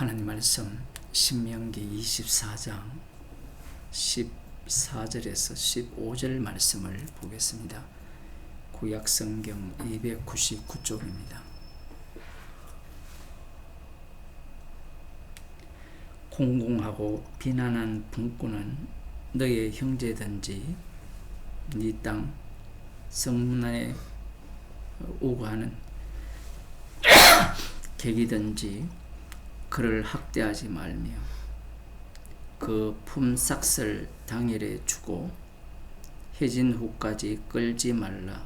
하나님 말씀 신명기 24장 14절에서 15절 말씀을 보겠습니다. 구약성경 299쪽입니다. 공공하고 비난한 분꾼은 너의 형제든지 네 땅 성문에 오고 하는 객이든지 그를 학대하지 말며 그 품삯을 당일에 주고 해진 후까지 끌지 말라.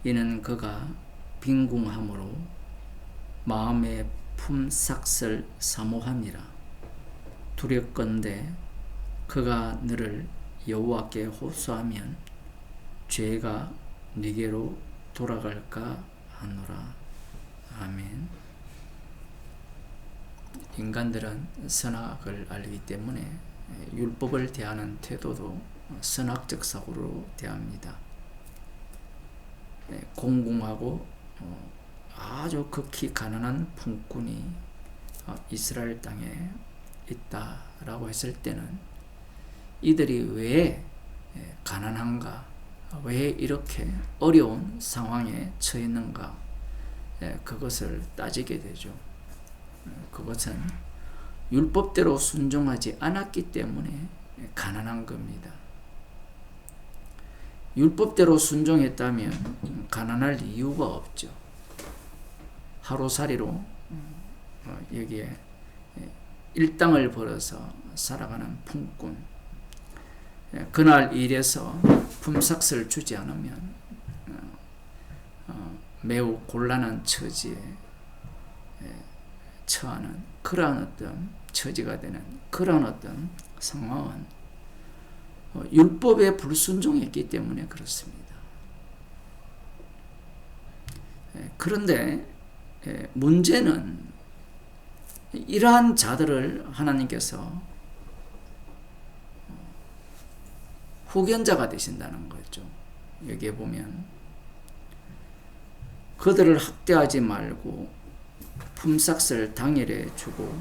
이는 그가 빈궁함으로 마음의 품삯을 사모함이라. 두렵건대 그가 너를 여호와께 호소하면 죄가 네게로 돌아갈까 하노라. 아멘. 인간들은 선악을 알기 때문에 율법을 대하는 태도도 선악적 사고로 대합니다. 공공하고 아주 극히 가난한 품꾼이 이스라엘 땅에 있다라고 했을 때는 이들이 왜 가난한가, 왜 이렇게 어려운 상황에 처해 있는가, 그것을 따지게 되죠. 그것은 율법대로 순종하지 않았기 때문에 가난한 겁니다. 율법대로 순종했다면 가난할 이유가 없죠. 하루살이로 여기에 일당을 벌어서 살아가는 품꾼, 그날 일해서 품삯을 주지 않으면 매우 곤란한 처지에 처하는 그러한 어떤 처지가 되는 그러한 어떤 상황은 율법에 불순종했기 때문에 그렇습니다. 그런데 문제는 이러한 자들을 하나님께서 후견자가 되신다는 거죠. 여기에 보면 그들을 학대하지 말고 품삯을 당일에 주고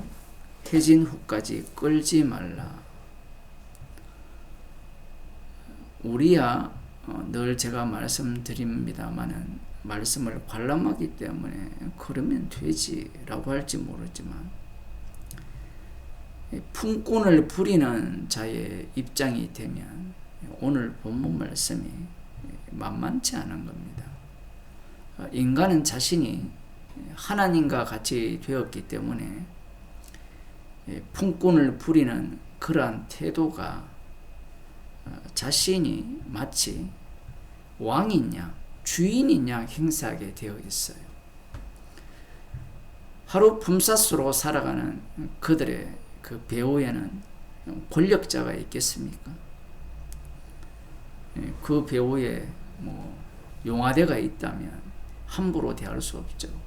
해진 후까지 끌지 말라. 우리야 늘 제가 말씀드립니다마는 말씀을 관람하기 때문에 그러면 되지라고 할지 모르지만 품꾼을 부리는 자의 입장이 되면 오늘 본문 말씀이 만만치 않은 겁니다. 인간은 자신이 하나님과 같이 되었기 때문에 품꾼을 부리는 그러한 태도가 자신이 마치 왕이냐 주인이냐 행사하게 되어 있어요. 하루 품삯으로 살아가는 그들의 그 배후에는 권력자가 있겠습니까? 그 배후에 용화대가 있다면 함부로 대할 수 없죠.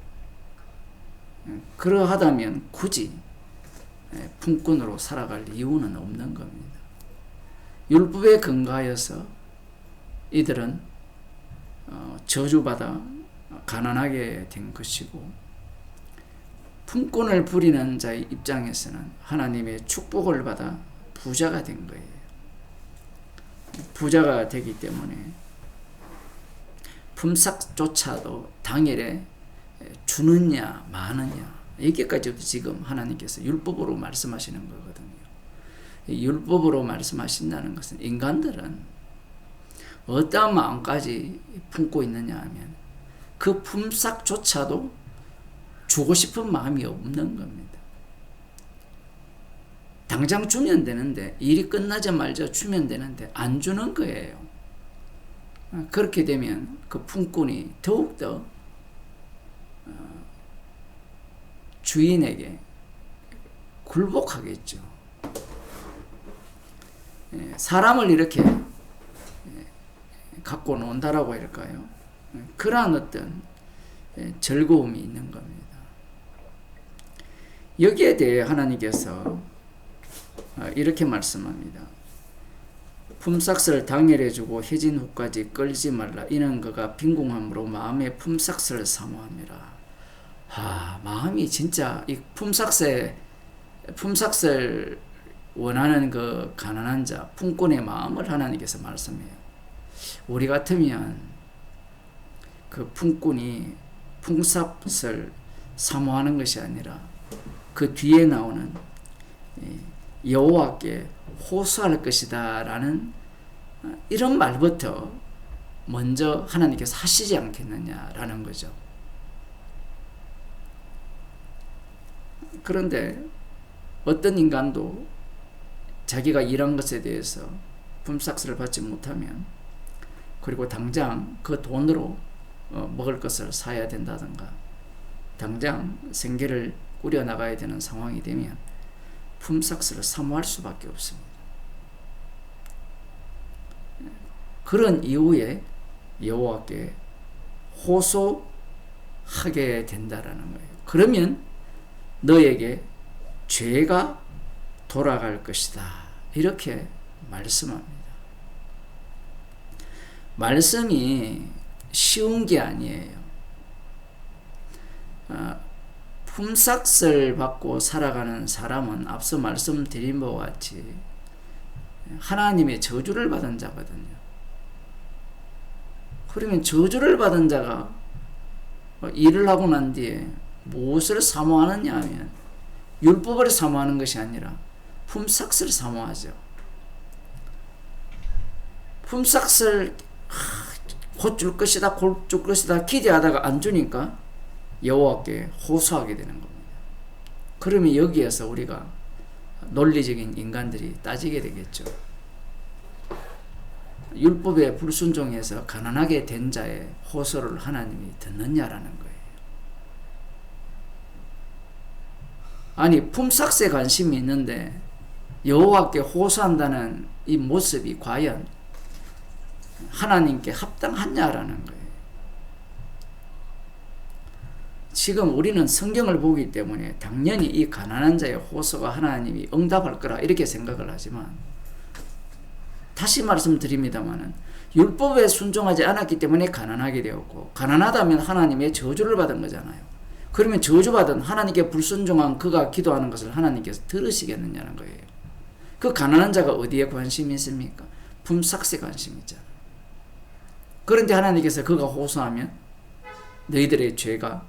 그러하다면 굳이 품꾼으로 살아갈 이유는 없는 겁니다. 율법에 근거하여서 이들은 저주받아 가난하게 된 것이고, 품꾼을 부리는 자의 입장에서는 하나님의 축복을 받아 부자가 된 거예요. 부자가 되기 때문에 품삯조차도 당일에 주느냐 마느냐, 여기까지도 지금 하나님께서 율법으로 말씀하시는 거거든요. 율법으로 말씀하신다는 것은 인간들은 어떠한 마음까지 품고 있느냐 하면 그 품삯조차도 주고 싶은 마음이 없는 겁니다. 당장 주면 되는데, 일이 끝나자마자 주면 되는데 안 주는 거예요. 그렇게 되면 그 품꾼이 더욱더 주인에게 굴복하겠죠. 사람을 이렇게 갖고 논다라고 할까요? 그러한 어떤 즐거움이 있는 겁니다. 여기에 대해 하나님께서 이렇게 말씀합니다. 품삯을 당일에 주고 해진 후까지 끌지 말라. 이는 그가 빈궁함으로 마음의 품삯을 사모함이라. 마음이 진짜 이 품삯을 원하는 그 가난한 자, 품꾼의 마음을 하나님께서 말씀해요. 우리 같으면 그 품꾼이 품삯을 사모하는 것이 아니라 그 뒤에 나오는 여호와께 호소할 것이다 라는 이런 말부터 먼저 하나님께서 하시지 않겠느냐라는 거죠. 그런데 어떤 인간도 자기가 일한 것에 대해서 품삯을 받지 못하면, 그리고 당장 그 돈으로 먹을 것을 사야 된다든가 당장 생계를 꾸려나가야 되는 상황이 되면 품삯을 사모할 수밖에 없습니다. 그런 이후에 여호와께 호소하게 된다라는 거예요. 그러면 너에게 죄가 돌아갈 것이다, 이렇게 말씀합니다. 말씀이 쉬운 게 아니에요. 품삯을 받고 살아가는 사람은 앞서 말씀드린 바와 같이 하나님의 저주를 받은 자거든요. 그러면 저주를 받은 자가 일을 하고 난 뒤에 무엇을 사모하느냐 하면 율법을 사모하는 것이 아니라 품삯을 사모하죠. 품삯을 곧 줄 것이다, 곧 줄 것이다 기대하다가 안 주니까 여호와께 호소하게 되는 겁니다. 그러면 여기에서 우리가 논리적인 인간들이 따지게 되겠죠. 율법에 불순종해서 가난하게 된 자의 호소를 하나님이 듣느냐라는 거예요. 아니, 품삯에 관심이 있는데 여호와께 호소한다는 이 모습이 과연 하나님께 합당하냐라는 거예요. 지금 우리는 성경을 보기 때문에 당연히 이 가난한 자의 호소가 하나님이 응답할 거라 이렇게 생각을 하지만, 다시 말씀드립니다마는 율법에 순종하지 않았기 때문에 가난하게 되었고, 가난하다면 하나님의 저주를 받은 거잖아요. 그러면 저주받은 하나님께 불순종한 그가 기도하는 것을 하나님께서 들으시겠느냐는 거예요. 그 가난한 자가 어디에 관심이 있습니까? 품삯에 관심이 있잖아요. 그런데 하나님께서 그가 호소하면 너희들의 죄가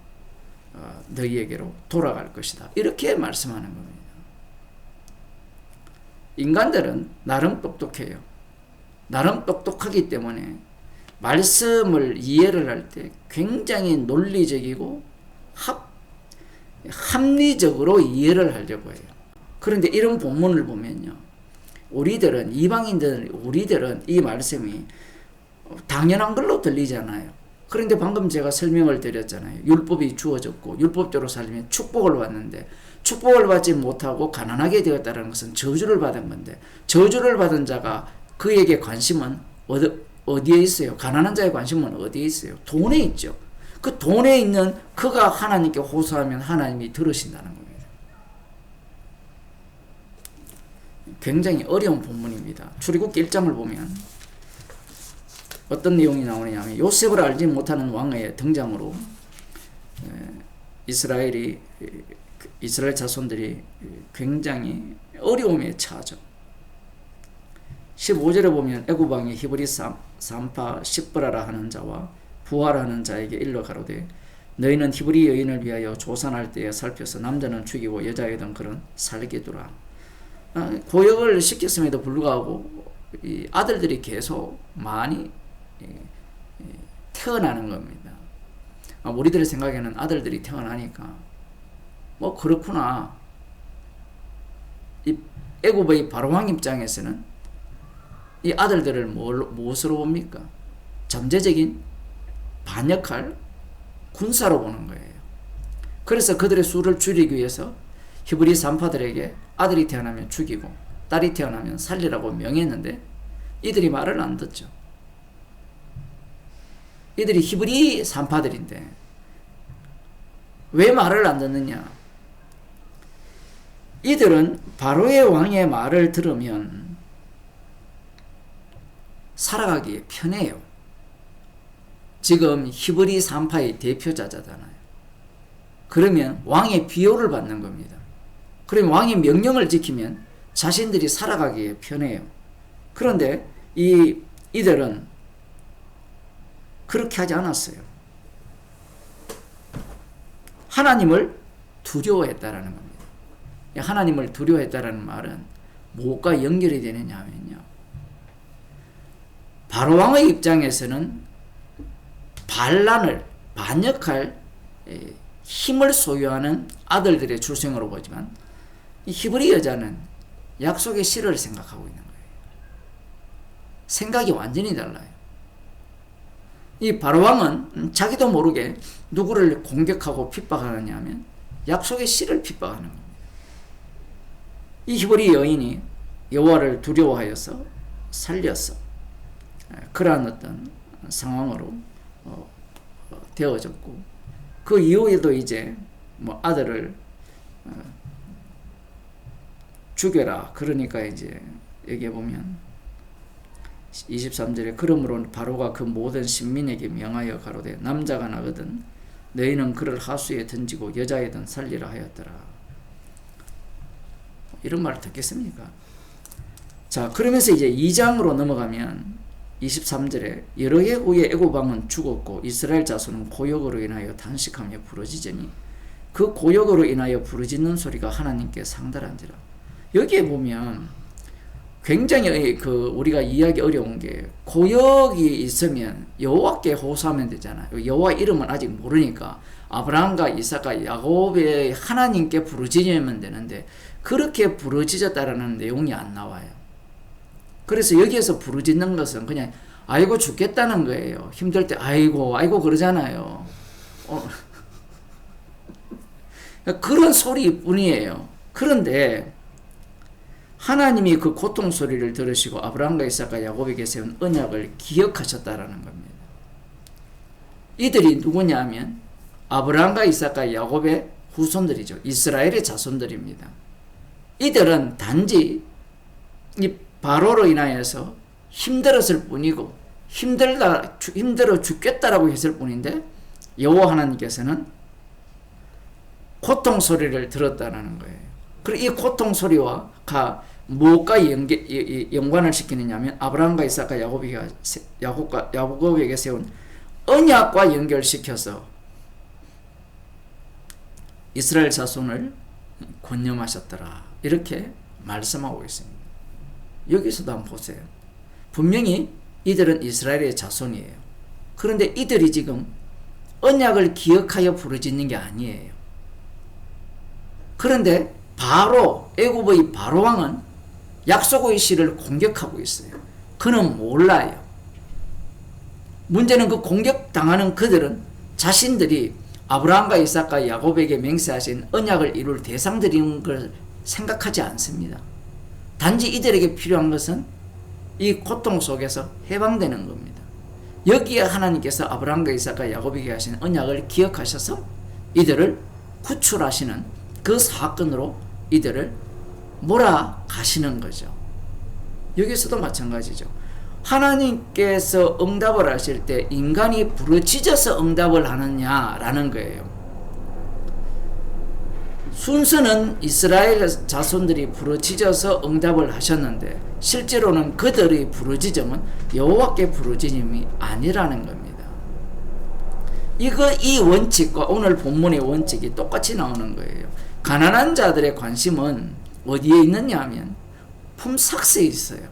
너희에게로 돌아갈 것이다, 이렇게 말씀하는 겁니다. 인간들은 나름 똑똑해요. 나름 똑똑하기 때문에 말씀을 이해를 할 때 굉장히 논리적이고 합리적으로 이해를 하려고 해요. 그런데 이런 본문을 보면요, 우리들은 이 말씀이 당연한 걸로 들리잖아요. 그런데 방금 제가 설명을 드렸잖아요. 율법이 주어졌고 율법대로 살면 축복을 받는데, 축복을 받지 못하고 가난하게 되었다는 것은 저주를 받은 건데, 저주를 받은 자가 그에게 관심은 어디에 있어요? 가난한 자의 관심은 어디에 있어요? 돈에 있죠. 그 돈에 있는 그가 하나님께 호소하면 하나님이 들으신다는 겁니다. 굉장히 어려운 본문입니다. 출애굽기 1장을 보면 어떤 내용이 나오느냐 하면, 요셉을 알지 못하는 왕의 등장으로 이스라엘 자손들이 굉장히 어려움에 처하죠. 15절에 보면 애굽 왕이 히브리 산파 십브라라 하는 자와 부하라는 자에게 일러 가로되, 너희는 히브리 여인을 위하여 조산할 때에 살펴서 남자는 죽이고 여자애든 그런 살게 두라. 고역을 시켰음에도 불구하고 이 아들들이 계속 많이 태어나는 겁니다. 우리들의 생각에는 아들들이 태어나니까 뭐 그렇구나. 이 애굽의 바로왕 입장에서는 이 아들들을 무엇으로 봅니까? 잠재적인 반역할 군사로 보는 거예요. 그래서 그들의 수를 줄이기 위해서 히브리 산파들에게 아들이 태어나면 죽이고 딸이 태어나면 살리라고 명했는데 이들이 말을 안 듣죠. 이들이 히브리 산파들인데 왜 말을 안 듣느냐? 이들은 바로의 왕의 말을 들으면 살아가기 편해요. 지금 히브리 산파의 대표자잖아요. 그러면 왕의 비호를 받는 겁니다. 그러면 왕의 명령을 지키면 자신들이 살아가기에 편해요. 그런데 이들은 그렇게 하지 않았어요. 하나님을 두려워했다라는 겁니다. 하나님을 두려워했다라는 말은 무엇과 연결이 되느냐 하면요. 바로왕의 입장에서는 반란을 반역할 힘을 소유하는 아들들의 출생으로 보지만 이 히브리 여자는 약속의 실을 생각하고 있는 거예요. 생각이 완전히 달라요. 이 바로왕은 자기도 모르게 누구를 공격하고 핍박하느냐 하면 약속의 실을 핍박하는 겁니다. 이 히브리 여인이 여호와를 두려워하여서 살렸어. 그러한 어떤 상황으로 되어졌고, 그 이후에도 이제 뭐 아들을 죽여라. 그러니까 이제 여기에 보면 23절에 그러므로 바로가 그 모든 신민에게 명하여 가로되 남자가 나거든 너희는 그를 하수에 던지고 여자애든 살리라 하였더라. 이런 말을 듣겠습니까? 자, 그러면서 이제 2장으로 넘어가면 23절에 여러 해 후에 애굽 왕은 죽었고 이스라엘 자손은 고역으로 인하여 단식하며 부르짖으니 그 고역으로 인하여 부르짖는 소리가 하나님께 상달한지라. 여기에 보면 굉장히 우리가 이해하기 어려운 게 고역이 있으면 여호와께 호소하면 되잖아요. 여호와 이름은 아직 모르니까 아브라함과 이삭과 야곱의 하나님께 부르짖으면 되는데 그렇게 부르짖었다라는 내용이 안 나와요. 그래서 여기에서 부르짖는 것은 그냥 아이고 죽겠다는 거예요. 힘들 때 아이고 그러잖아요. 그런 소리뿐이에요. 그런데 하나님이 그 고통 소리를 들으시고 아브라함과 이삭과 야곱에게 세운 언약을 기억하셨다라는 겁니다. 이들이 누구냐 하면 아브라함과 이삭과 야곱의 후손들이죠. 이스라엘의 자손들입니다. 이들은 단지 이 바로로 인하여서 힘들었을 뿐이고 힘들어 죽겠다라고 했을 뿐인데 여호와 하나님께서는 고통 소리를 들었다는 거예요. 그리고 이 고통 소리와 무엇과 연관을 시키느냐 하면 아브라함과 이삭과 야곱에게 세운 언약과 연결시켜서 이스라엘 자손을 권념하셨더라. 이렇게 말씀하고 있습니다. 여기서도 한번 보세요. 분명히 이들은 이스라엘의 자손이에요. 그런데 이들이 지금 언약을 기억하여 부르짖는 게 아니에요. 그런데 애굽의 바로왕은 약속의 실을 공격하고 있어요. 그는 몰라요. 문제는 그 공격당하는 그들은 자신들이 아브라함과 이삭과 야곱에게 맹세하신 언약을 이룰 대상들인 걸 생각하지 않습니다. 단지 이들에게 필요한 것은 이 고통 속에서 해방되는 겁니다. 여기에 하나님께서 아브라함과 이삭과 야곱에게 하신 언약을 기억하셔서 이들을 구출하시는 그 사건으로 이들을 몰아가시는 거죠. 여기서도 마찬가지죠. 하나님께서 응답을 하실 때 인간이 부르짖어서 응답을 하느냐라는 거예요. 순서는 이스라엘 자손들이 부르짖어서 응답을 하셨는데 실제로는 그들의 부르짖음은 여호와께 부르짖음이 아니라는 겁니다. 이 원칙과 오늘 본문의 원칙이 똑같이 나오는 거예요. 가난한 자들의 관심은 어디에 있느냐 하면 품삯에 있어요.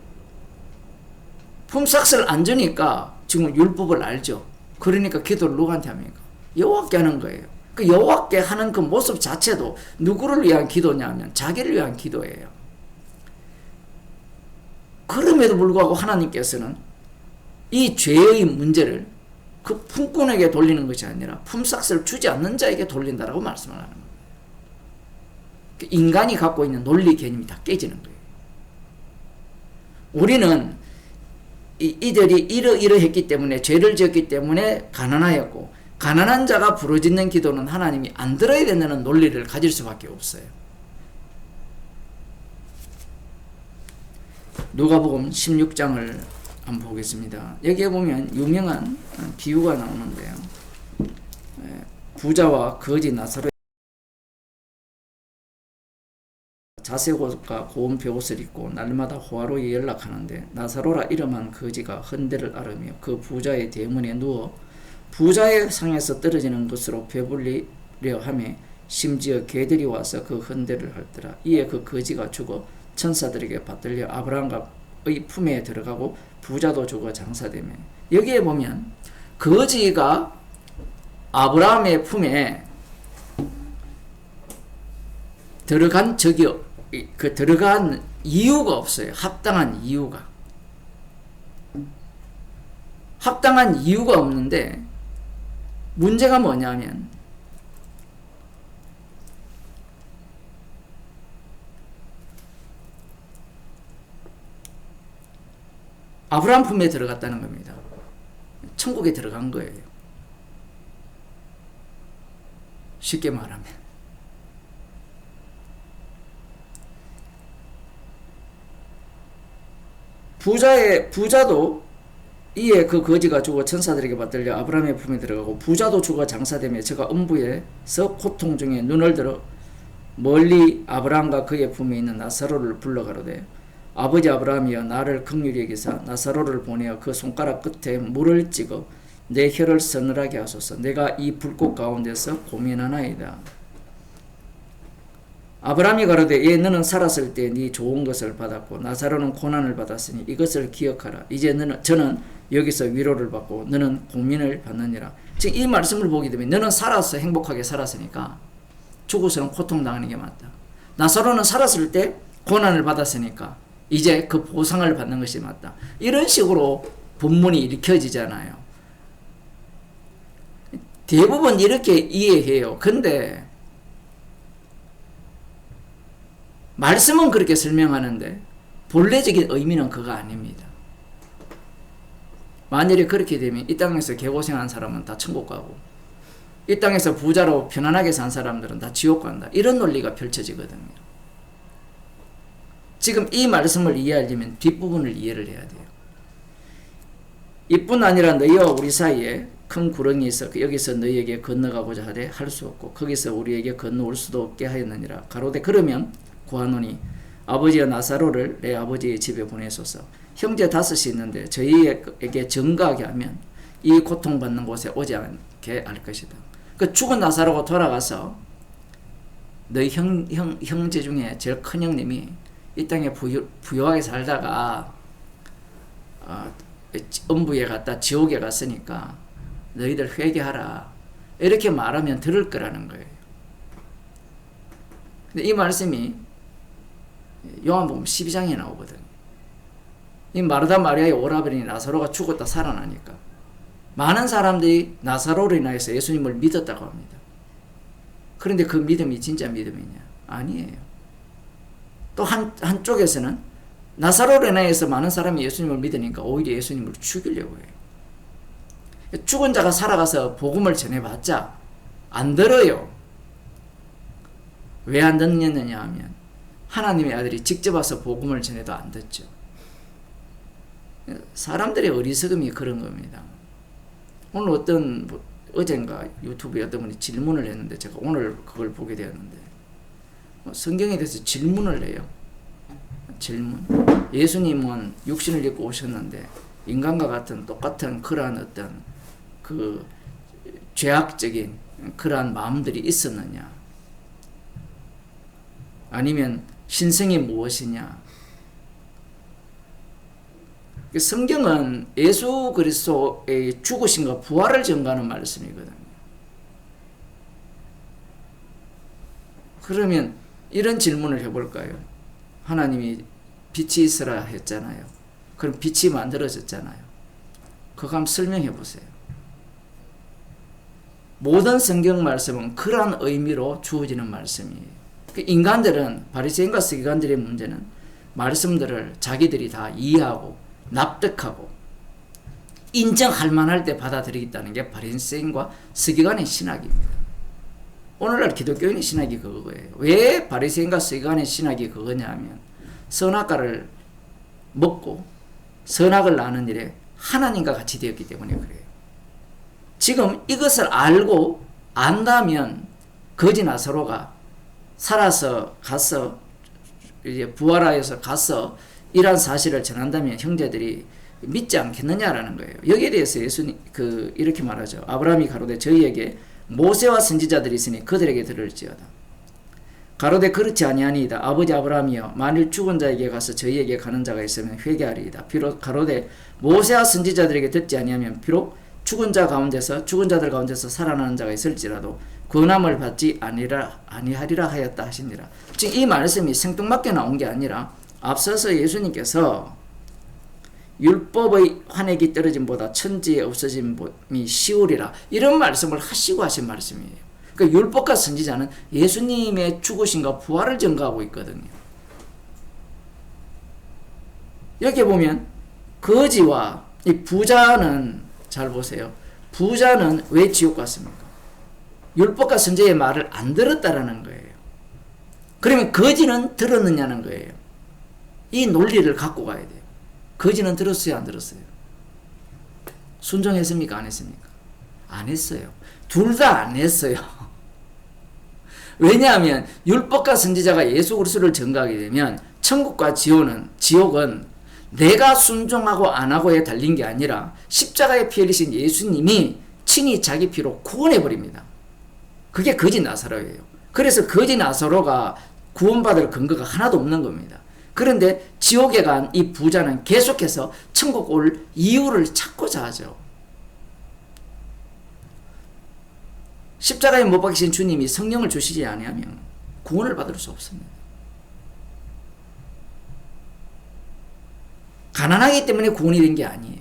품삯을 안 주니까 지금 율법을 알죠. 그러니까 기도를 누구한테 합니까? 여호와께 하는 거예요. 그 여호와께 하는 그 모습 자체도 누구를 위한 기도냐면 자기를 위한 기도예요. 그럼에도 불구하고 하나님께서는 이 죄의 문제를 그 품꾼에게 돌리는 것이 아니라 품삯을 주지 않는 자에게 돌린다라고 말씀을 하는 거예요. 인간이 갖고 있는 논리 개념이 다 깨지는 거예요. 우리는 이들이 이러했기 때문에 죄를 지었기 때문에 가난하였고 가난한 자가 부르짖는 기도는 하나님이 안 들어야 된다는 논리를 가질 수밖에 없어요. 누가복음 16장을 한번 보겠습니다. 여기에 보면 유명한 비유가 나오는데요. 부자와 거지 나사로 자색옷과 고운 베옷을 입고 날마다 호화로이 연락하는데 나사로라 이름한 거지가 헌대를 앓으며 그 부자의 대문에 누워 부자의 상에서 떨어지는 것으로 배불리려 하며 심지어 개들이 와서 그 헌대를 헐더라. 이에 그 거지가 죽어 천사들에게 받들려 아브라함의 품에 들어가고 부자도 죽어 장사되며. 여기에 보면 거지가 아브라함의 품에 들어간 들어간 이유가 없어요. 합당한 이유가 없는데 문제가 뭐냐면 아브라함 품에 들어갔다는 겁니다. 천국에 들어간 거예요. 쉽게 말하면. 부자도 이에 그 거지가 죽어 천사들에게 받들려 아브라함의 품에 들어가고 부자도 죽어 장사되며 저가 음부에서 고통 중에 눈을 들어 멀리 아브라함과 그의 품에 있는 나사로를 불러가로되 아버지 아브라함이여 나를 긍휼히 여기사 나사로를 보내어 그 손가락 끝에 물을 찍어 내 혀를 서늘하게 하소서. 내가 이 불꽃 가운데서 고민하나이다. 아브라함이 가로되 예 너는 살았을 때 네 좋은 것을 받았고 나사로는 고난을 받았으니 이것을 기억하라. 이제 저는 여기서 위로를 받고 너는 고민을 받느니라. 즉 이 말씀을 보게 되면 너는 살아서 행복하게 살았으니까 죽어서는 고통당하는 게 맞다. 나사로는 살았을 때 고난을 받았으니까 이제 그 보상을 받는 것이 맞다. 이런 식으로 본문이 읽혀지잖아요. 대부분 이렇게 이해해요. 근데 말씀은 그렇게 설명하는데 본래적인 의미는 그거 아닙니다. 만일에 그렇게 되면 이 땅에서 개고생한 사람은 다 천국 가고 이 땅에서 부자로 편안하게 산 사람들은 다 지옥 간다. 이런 논리가 펼쳐지거든요. 지금 이 말씀을 이해하려면 뒷부분을 이해를 해야 돼요. 이뿐 아니라 너희와 우리 사이에 큰 구렁이 있어 여기서 너희에게 건너가고자 하되 할 수 없고 거기서 우리에게 건너올 수도 없게 하였느니라. 가로되 그러면 구하노니 아버지와 나사로를 내 아버지의 집에 보내소서. 형제 5이 있는데 저희에게 증거하게 하면 이 고통받는 곳에 오지 않게 할 것이다. 그 죽은 나사로가 돌아가서 너희 형제 중에 제일 큰 형님이 이 땅에 부유하게 살다가 음부에 갔다 지옥에 갔으니까 너희들 회개하라. 이렇게 말하면 들을 거라는 거예요. 근데 이 말씀이 요한복음 12장에 나오거든요. 이 마르다 마리아의 오라버니 나사로가 죽었다 살아나니까 많은 사람들이 나사로로 인하여서 예수님을 믿었다고 합니다. 그런데 그 믿음이 진짜 믿음이냐? 아니에요. 또 한쪽에서는 나사로로 인하여서 많은 사람이 예수님을 믿으니까 오히려 예수님을 죽이려고 해요. 죽은 자가 살아가서 복음을 전해봤자 안 들어요. 왜 안 듣느냐 하면 하나님의 아들이 직접 와서 복음을 전해도 안 듣죠. 사람들의 어리석음이 그런 겁니다. 오늘 어젠가 유튜브에 어떤 분이 질문을 했는데 제가 오늘 그걸 보게 되었는데 성경에 대해서 질문을 해요. 질문. 예수님은 육신을 입고 오셨는데 인간과 같은 똑같은 그러한 어떤 그 죄악적인 그러한 마음들이 있었느냐? 아니면 신성이 무엇이냐? 성경은 예수 그리스도의 죽으심과 부활을 전가하는 말씀이거든요. 그러면 이런 질문을 해볼까요? 하나님이 빛이 있으라 했잖아요. 그럼 빛이 만들어졌잖아요. 그거 한번 설명해 보세요. 모든 성경 말씀은 그러한 의미로 주어지는 말씀이에요. 인간들은 바리새인과 서기관들의 문제는 말씀들을 자기들이 다 이해하고 납득하고 인정할 만할 때 받아들이겠다는 게 바리새인과 서기관의 신학입니다. 오늘날 기독교인의 신학이 그거예요. 왜 바리새인과 서기관의 신학이 그거냐 하면 선악과를 먹고 선악을 나는 일에 하나님과 같이 되었기 때문에 그래요. 지금 이것을 알고 안다면 거지 나사로가 살아서 가서 이제 부활하여서 가서 이러한 사실을 전한다면 형제들이 믿지 않겠느냐라는 거예요. 여기에 대해서 예수님 이렇게 말하죠. 아브라함이 가로되 저희에게 모세와 선지자들이 있으니 그들에게 들을지어다. 가로되 그렇지 아니하니이다. 아버지 아브라함이여 만일 죽은 자에게 가서 저희에게 가는 자가 있으면 회개하리이다. 비록 가로되 모세와 선지자들에게 듣지 아니하면 비록 죽은 자들 가운데서 살아나는 자가 있을지라도 권함을 받지 아니하리라 하였다 하시니라. 지금 이 말씀이 생뚱맞게 나온 게 아니라 앞서서 예수님께서 율법의 환액이 떨어짐보다 천지에 없어짐이 쉬우리라 이런 말씀을 하시고 하신 말씀이에요. 그러니까 율법과 선지자는 예수님의 죽으심과 부활을 증거하고 있거든요. 여기 보면 거지와 이 부자는 잘 보세요. 부자는 왜 지옥 갔습니까? 율법과 선지자의 말을 안 들었다라는 거예요. 그러면 거지는 들었느냐는 거예요. 이 논리를 갖고 가야 돼요. 거지는 들었어요, 안 들었어요? 순종했습니까, 안 했습니까? 안 했어요. 둘 다 안 했어요. 왜냐하면 율법과 선지자가 예수 그리스도를 증거하게 되면 천국과 지옥은 내가 순종하고 안 하고에 달린 게 아니라 십자가에 피 흘리신 예수님이 친히 자기 피로 구원해 버립니다. 그게 거지 나사로예요. 그래서 거지 나사로가 구원받을 근거가 하나도 없는 겁니다. 그런데 지옥에 간 이 부자는 계속해서 천국 올 이유를 찾고자 하죠. 십자가에 못 박히신 주님이 성령을 주시지 아니하면 구원을 받을 수 없습니다. 가난하기 때문에 구원이 된 게 아니에요.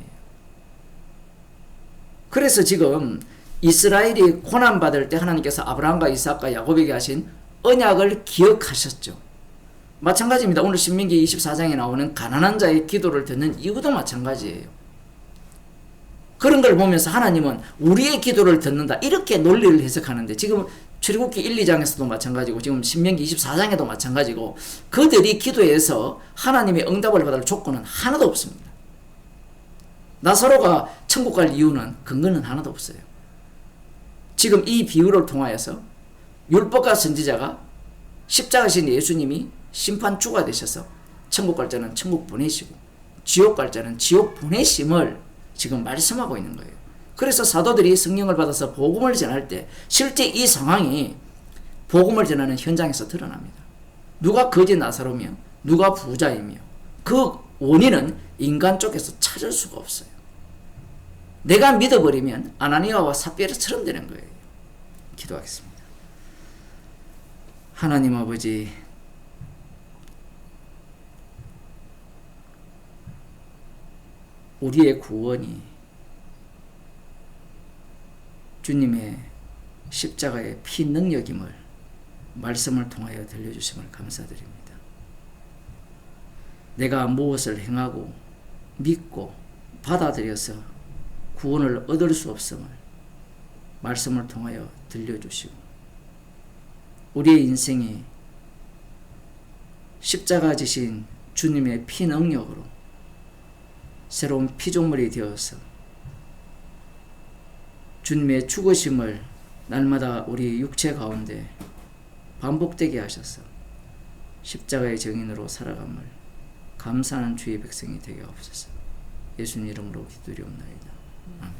그래서 지금 이스라엘이 고난받을 때 하나님께서 아브라함과 이삭과 야곱에게 하신 언약을 기억하셨죠. 마찬가지입니다. 오늘 신명기 24장에 나오는 가난한 자의 기도를 듣는 이유도 마찬가지예요. 그런 걸 보면서 하나님은 우리의 기도를 듣는다 이렇게 논리를 해석하는데 지금 출애굽기 1, 2장에서도 마찬가지고 지금 신명기 24장에도 마찬가지고 그들이 기도해서 하나님의 응답을 받을 조건은 하나도 없습니다. 나사로가 천국 갈 이유는 근거는 하나도 없어요. 지금 이 비유를 통하여서 율법과 선지자가 십자가신 예수님이 심판주가 되셔서 천국 갈 자는 천국 보내시고 지옥 갈 자는 지옥 보내심을 지금 말씀하고 있는 거예요. 그래서 사도들이 성령을 받아서 복음을 전할 때 실제 이 상황이 복음을 전하는 현장에서 드러납니다. 누가 거지 나사로며 누가 부자이며 그 원인은 인간 쪽에서 찾을 수가 없어요. 내가 믿어버리면 아나니아와 삽비라처럼 되는 거예요. 기도하겠습니다. 하나님 아버지, 우리의 구원이 주님의 십자가의 피 능력임을 말씀을 통하여 들려주심을 감사드립니다. 내가 무엇을 행하고 믿고 받아들여서 구원을 얻을 수 없음을 말씀을 통하여 들려주시고 우리의 인생이 십자가 지신 주님의 피 능력으로 새로운 피조물이 되어서 주님의 죽으심을 날마다 우리 육체 가운데 반복되게 하셔서 십자가의 증인으로 살아감을 감사하는 주의 백성이 되게 하옵소서. 예수님 이름으로 기도드리옵나이다. 아멘.